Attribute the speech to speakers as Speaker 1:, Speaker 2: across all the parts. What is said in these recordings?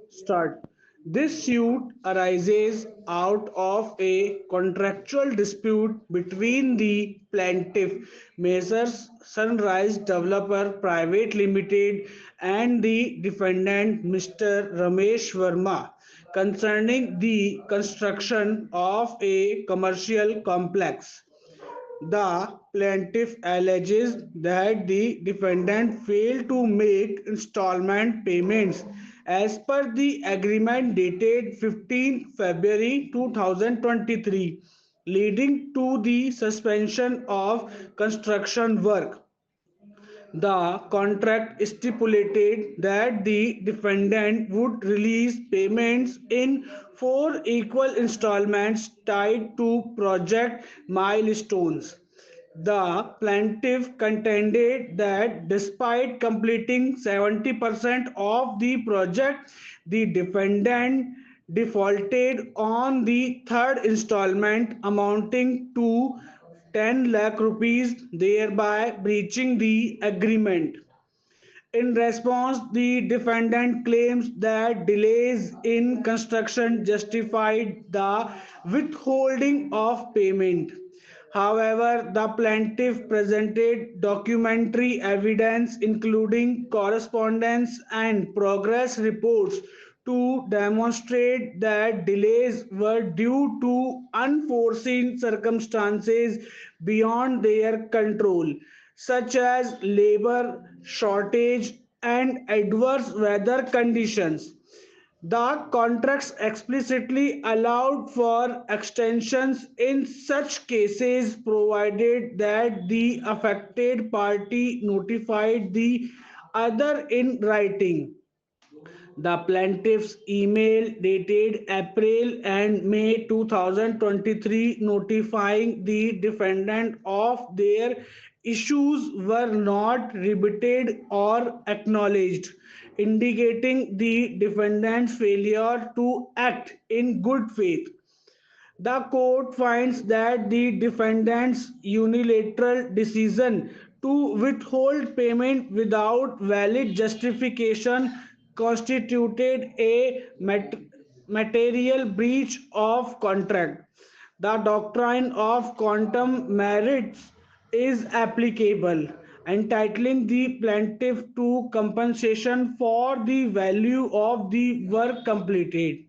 Speaker 1: Start. This suit arises out of a contractual dispute between the plaintiff, Messrs. Sunrise Developer Private Limited, and the defendant, Mr. Ramesh Verma, concerning the construction of a commercial complex. The plaintiff alleges that the defendant failed to make installment payments as per the agreement dated 15 February 2023, leading to the suspension of construction work. The contract stipulated that the defendant would release payments in four equal installments tied to project milestones. The plaintiff contended that despite completing 70% of the project, the defendant defaulted on the third installment amounting to 10 lakh rupees, thereby breaching the agreement. In response, the defendant claims that delays in construction justified the withholding of payment. However, the plaintiff presented documentary evidence, including correspondence and progress reports, to demonstrate that delays were due to unforeseen circumstances beyond their control, such as labor shortage and adverse weather conditions. The contracts explicitly allowed for extensions in such cases provided that the affected party notified the other in writing. The plaintiff's email dated April and May 2023 notifying the defendant of their issues were not rebutted or acknowledged, indicating the defendant's failure to act in good faith. The court finds that the defendant's unilateral decision to withhold payment without valid justification constituted a material breach of contract. The doctrine of quantum merits is applicable, entitling the plaintiff to compensation for the value of the work completed.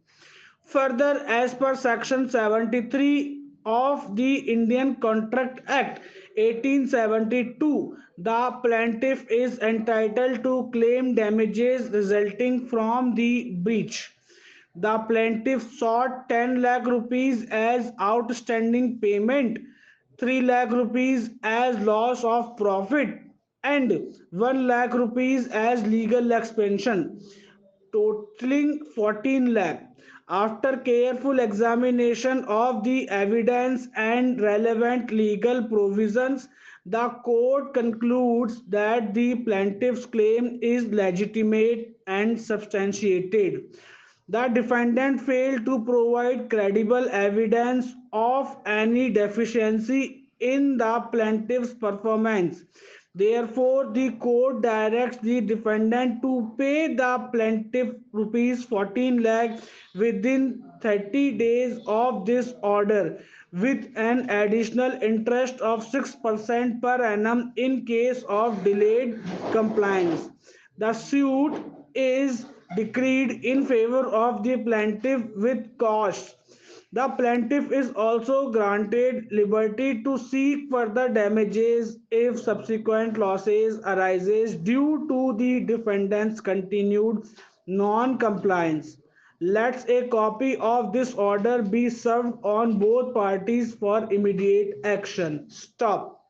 Speaker 1: Further, as per Section 73 of the Indian Contract Act 1872, the plaintiff is entitled to claim damages resulting from the breach. The plaintiff sought 10 lakh rupees as outstanding payment, 3 lakh rupees as loss of profit, and 1 lakh rupees as legal expension, totaling 14 lakh. After careful examination of the evidence and relevant legal provisions, the court concludes that the plaintiff's claim is legitimate and substantiated. The defendant failed to provide credible evidence of any deficiency in the plaintiff's performance. Therefore, the court directs the defendant to pay the plaintiff rupees 14 lakh within 30 days of this order, with an additional interest of 6% per annum in case of delayed compliance. The suit is decreed in favor of the plaintiff with costs. The plaintiff is also granted liberty to seek further damages if subsequent losses arises due to the defendant's continued non-compliance. Let a copy of this order be served on both parties for immediate action. Stop.